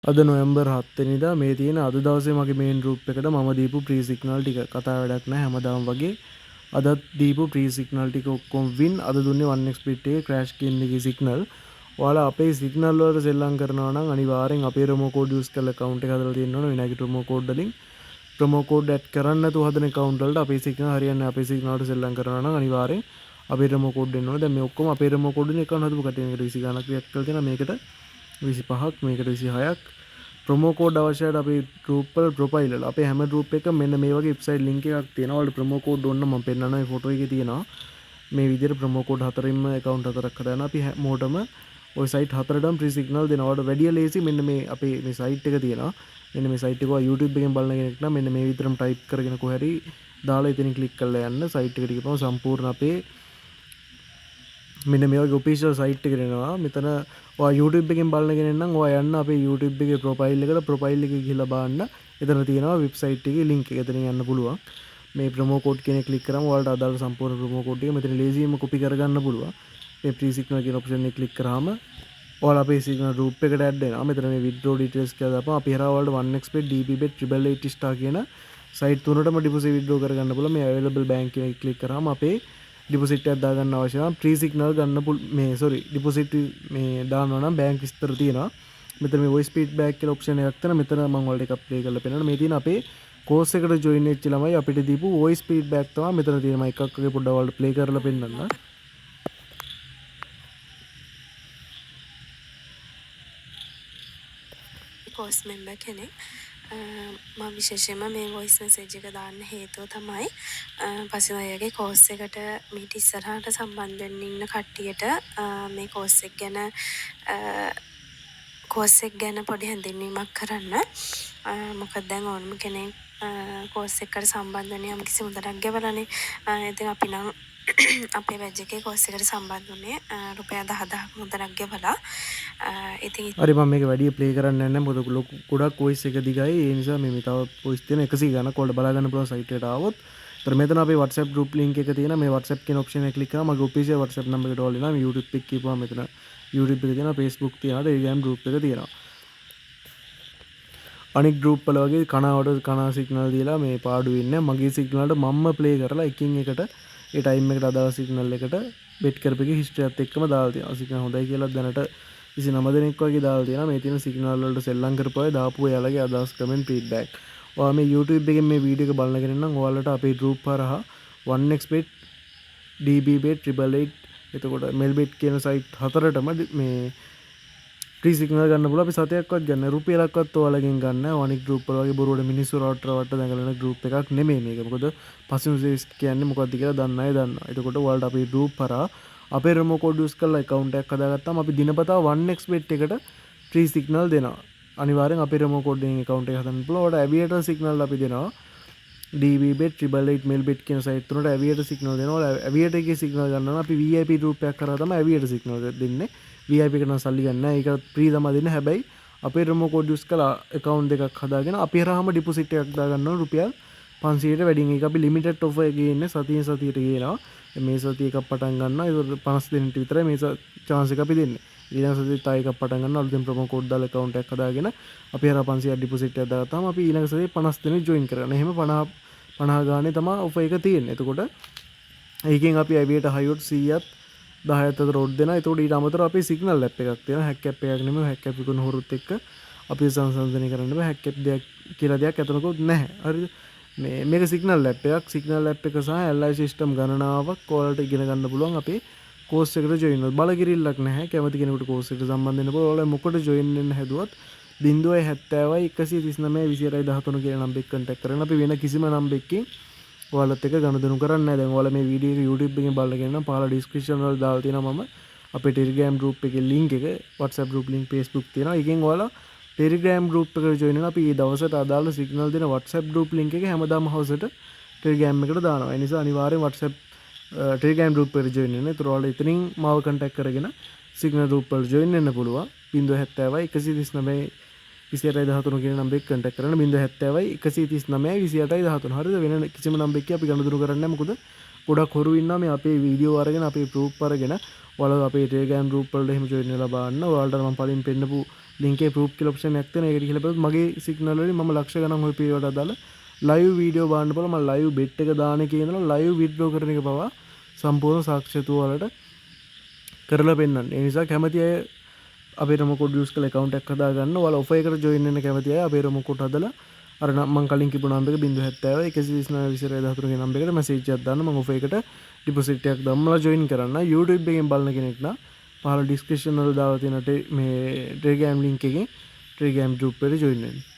අද නොවැම්බර් 7 වෙනිදා මේ තියෙන අද දවසේ මගේ මේන් ගෲප් එකට මම දීපු ප්‍රී සිග්නල් ටික කතා වැඩක් නැහැ හැමදාම වගේ අදත් දීපු ප්‍රී සිග්නල් ටික ඔක්කොම වින් අද දුන්නේ 1xbit එකේ ක්‍රෑෂ් කියන එකේ සිග්නල්. ඔයාලා අපේ සිග්නල් වලට සෙල්ලම් කරනවා නම් අනිවාර්යෙන් අපේ ප්‍රොමෝ කෝඩ් යූස් කරලා account එක හදලා තියෙන්න ඕන විනායක ප්‍රොමෝ කෝඩ් වලින්. ප්‍රොමෝ කෝඩ් ඇඩ් කරන්න නැතුව හදන account වලට අපේ සිග්නල් හරියන්නේ අපේ සිග්නල් වලට සෙල්ලම් කරනවා නම් අනිවාර්යෙන් අපේ ප්‍රොමෝ කෝඩ් දෙන්න ඕන. දැන් මේ ඔක්කොම අපේ ප්‍රොමෝ කෝඩ් වලින් account හදපු කට්ටිය මේකට 20 ගණක් ක්‍රියේට් කරලා තියෙනවා. මේකට 25ක් මේකට 26ක් ප්‍රොමෝ කෝඩ් අවශ්‍යයි අපේ group වල ප්‍රොෆයිල් වල. අපේ හැම group එකක මෙන්න මේ වගේ වෙබ්සයිට් link එකක් තියෙනවා. ඔයාලට ප්‍රොමෝ කෝඩ් ඕන නම් මම පෙන්නනවා මේ ෆොටෝ එකේ තියෙනවා. මේ විදිහට ප්‍රොමෝ කෝඩ් හතරෙන්ම account හතරක් හදාන අපි හැමෝටම ওই සයිට් හතරටම free signal දෙනවා. ඔයාලට වැඩි ලේසි මෙන්න මේ අපේ මේ සයිට් එක තියෙනවා. මෙන්න මේ සයිට් එක ඔයා YouTube එකෙන් බලන කෙනෙක් නම් මෙන්න මේ විතරම type කරගෙන කොහරි දාලා එතනින් click කරලා යන්න සයිට් එකට ගිහම සම්පූර්ණ අපේ මෙන්න මේ වගේ ඔෆිෂියල් සයිට් එකට එනවා. මෙතන ඔයා YouTube එකෙන් බලන කෙනෙක් නම් ඔයා යන්න අපේ YouTube එකේ ප්‍රොෆයිල් එකට ප්‍රොෆයිල් එකේ ගිහලා බලන්න. එතන තියෙනවා වෙබ්සයිට් එකේ link එක. එතනින් යන්න පුළුවන්. මේ ප්‍රොමෝ කෝඩ් කෙනෙක් ක්ලික් කරාම ඔයාලට අදාළ සම්පූර්ණ ප්‍රොමෝ කෝඩ් එක මෙතන ලේසියෙන්ම කොපි කරගන්න පුළුවන්. මේ free signal කියන ඔප්ෂන් එක ක්ලික් කරාම ඔයාලා අපේ signal group එකට add වෙනවා. මෙතන මේ withdraw details කියලා දාපුවම අපි හරහා ඔයාලට 1xbet dbbet 888 star කියන සයිට් තුනටම deposit withdraw කරගන්න පුළුවන්. මේ available bank එක ක්ලික් කරාම අපේ ඩිපොසිට් එකක් දාගන්න අවශ්‍ය නම් ප්‍රී සිග්නල් ගන්න ඩිපොසිට් මේ දානවා නම් බැංක් විස්තර තියෙනවා. මෙතන මේ voice feedback කියලා ඔප්ෂන් එකක් තියෙනවා. මෙතන මම ඔයාලට එකක් ප්ලේ කරලා පෙන්නනවා. මේ තියෙන අපේ කෝස් එකට ජොයින් වෙච්ච ළමයි අපිට දීපු voice feedback තමයි මෙතන තියෙන. මම එකක් වගේ පොඩ්ඩක් ඔයාලට ප්ලේ කරලා පෙන්නන්න. කෝස් මෙම්බර් කෙනෙක් මම විශේෂයෙන්ම මේ වොයිස් මෙසේජ් එක දාන්න හේතුව තමයි පස්සේ අයගේ කෝස් එකට මීට ඉස්සරහට සම්බන්ධ වෙන්න ඉන්න කට්ටියට මේ කෝස් එක ගැන පොඩි හැඳින්වීමක් කරන්න. මොකද දැන් ඕනම කෙනෙක් කෝස් එකට සම්බන්ධ වෙන යම් කිසි මුදලක් ගෙවලානේ. ඉතින් අපි නම් අපේ බැජ් එකේ කෝස් එකට සම්බන්ධ වුණේ රුපියල් 10000ක් මුදලක් ගෙවලා. ඉතින් හරි මම මේක වැඩි ප්ලේ කරන්නේ නැහැ. මොකද ගොඩක් voice එක දිගයි. ඒ නිසා මේ තව voice තියෙන 100 ගණක් ඔයාලට බලා ගන්න පුළුවන් සයිට් එකට ආවොත්. ඒතර මෙතන අපේ WhatsApp group link එක තියෙනවා. මේ WhatsApp කියන option එක ක්ලික් කරාම මගේ official WhatsApp number එකට ඕල් වෙනවා. මේ YouTube එක කියපුවාම මෙතන YouTube එක තියෙනවා, Facebook තියෙනවා, Telegram group එක තියෙනවා. අනික් group වල වගේ කන signal දීලා මේ පාඩු වෙන්නේ මගේ signal වලට මම්ම play කරලා එකින් එකට ඒ time එකට අදාළ signal එකට bet කරපෙකේ history එකත් එක්කම දාලා තියෙනවා. signal හොඳයි කියලා දැනට 29 දෙනෙක් වගේ දාලා තියෙනවා. මේ තියෙන signal වලට සෙල්ලම් කරපුවා දාපු ඔයාලගේ අදහස් comment feedback. ඔයා මේ YouTube එකෙන් මේ වීඩියෝ එක බලන කෙනෙක් නම් ඔයාලට අපේ group හරහා 1xbet dbbet 888 එතකොට melbet කියන සයිට් හතරටම මේ free signal ගන්න පුළුවන්. අපි සතයක්වත් ගන්න රුපියලක්වත් ඔයාලගෙන් ගන්න. අනික් group වල වගේ බොරුවට මිනිස්සු රවට්ට දඟලන group එකක් නෙමෙයි මේක. මොකද පස්සිම සේස් කියන්නේ මොකක්ද කියලා දන්න අය දන්නවා. එතකොට ඔයාලට අපේ group හරහා අපේ ප්‍රොමෝ කෝඩ් යූස් කරලා account එකක් හදාගත්තාම අපි දිනපතා 1xbet එකට free signal දෙනවා. අනිවාර්යෙන් අපේ ප්‍රොමෝ කෝඩ් එකෙන් account එක හදන්න පුළුවන්. ඔයාලට aviator signal අපි දෙනවා. dbbet 888 melbet කියන සයිට් තුනට aviator signal දෙනවා. ඔයාලා aviator එකේ signal ගන්නවා. අපි VIP group එකක් කරා තමයි aviator signal දෙන්නේ. VIP එකට නම් සල්ලි ගන්න නැහැ. ඒක free තමයි දෙන්නේ. හැබැයි අපේ ප්‍රොමෝ කෝඩ් යූස් කරලා account එකක් හදාගෙන අපි හරහාම deposit එකක් දාගන්න ඕන රුපියල් 500ට වැඩියෙන්. ඒක අපි limited offer එකේ ඉන්නේ සතියට ගේනවා. මේ සතිය එකක් පටන් ගන්නවා. ඒක 50 දෙනෙක්ට විතරයි මේ chance එක අපි දෙන්නේ. ඊළඟ සතියේ තව එකක් පටන් ගන්නවා. අලුතෙන් ප්‍රොමෝ කෝඩ් දාලා account එකක් හදාගෙන අපි හරහා 500ක් deposit එකක් දාගත්තාම අපි ඊළඟ සතියේ 50 දෙනෙක් join කරගන්න. එහෙම 50 ගානේ තමයි offer එක තියෙන්නේ. එතකොට ඒකෙන් අපි aviator highwood 100ත් 10ත් අතර ඔඩ් දෙනවා. ඒතකොට ඊට අමතරව අපි signal app එකක් තියෙනවා. hack app එකක් නෙමෙයි. hack app එකන හොරුත් එක්ක අපි සංසන්දනය කරන්න බෑ. hack app දෙයක් කියලා දෙයක් අතනකොත් නැහැ. හරිද? මේක signal app එකක්. signal app එක සහ LI system ගණනාවක් ඔයාලට ඉගෙන ගන්න පුළුවන් අපේ course එකට join වෙන්න. බලකිරිල්ලක් නැහැ. කැමති කෙනෙකුට course එකට සම්බන්ධ වෙන්න පුළුවන්. ඔයාලා මොකට join වෙන්න හැදුවත් 070 139 28 13 කියන නම්බර් එක contact කරගෙන අපි වෙන කිසිම නම්බර් එකකින් ඔයාලත් එක්ක ගනුදෙනු කරන්නේ නැහැ. දැන් ඔයාලා මේ වීඩියෝ එක YouTube එකෙන් බලලා කියනවා පහළ description වල දාලා තියෙනවා මම අපේ Telegram group එකේ link එක, WhatsApp group link, Facebook තියෙනවා. ඒකෙන් ඔයාලා Telegram group එකට join වෙනවා. අපි මේ දවසට අදාළ signal දෙන WhatsApp group link එක හැමදාම හවසට Telegram එකට දානවා. ඒ නිසා අනිවාර්යෙන් WhatsApp Telegram group එකට join වෙන්න. ඒතර ඔයාලා එතනින් මාව contact කරගෙන signal group වල join වෙන්න පුළුවන්. 070 139 28 13 කියන නම්බර් එක contact කරන්න. 070 139 28 13. හරිද? වෙන කිසිම නම්බර් එකක් අපි ගනුදෙනු කරන්නේ නැහැ. මොකද ගොඩක් හොරු ඉන්නවා මේ අපේ වීඩියෝ අරගෙන අපේ proof අරගෙන ඔයාලා අපේ Telegram group වලට එහෙම join වෙලා බලන්න. ඔයාලට මම පලින් පෙන්නපු ලින්කේ ප්‍රූෆ් කියලා ඔප්ෂන් එකක් තියෙනවා. ඒකට ගිහලා බලුවොත් මගේ සිග්නල් වලින් මම ලක්ෂ ගණන් ওই පීරියඩ් එක දාලා ලයිව් වීඩියෝ බලන්න බලලා මම ලයිව් බෙට් එක දාන එකේ ඉඳලා ලයිව් විත්ඩ්‍රෝ කරන එක පවා සම්පූර්ණ සාක්ෂිතුව වලට කරලා පෙන්නන්න. ඒ නිසා කැමති අය අපේ රොම කෝඩ් යූස් කරලා account එකක් හදාගන්න. ඔයාලා ඔෆර් එකට join වෙන්න කැමති අය අපේ රොම කෝඩ් හදලා අර මම කලින් කිව්ව නම්බර එක 070 129 20 ගේ නම්බර එකට මැසේජ් එකක් දාන්න. මම ඔෆර් එකට ඩිපොසිට් එකක් දාම්මලා join කරන්න. YouTube එකෙන් බලන කෙනෙක් නම් පහළ description වල දාලා තියෙන මේ Telegram link එකෙන් Telegram group එකට join වෙන්න.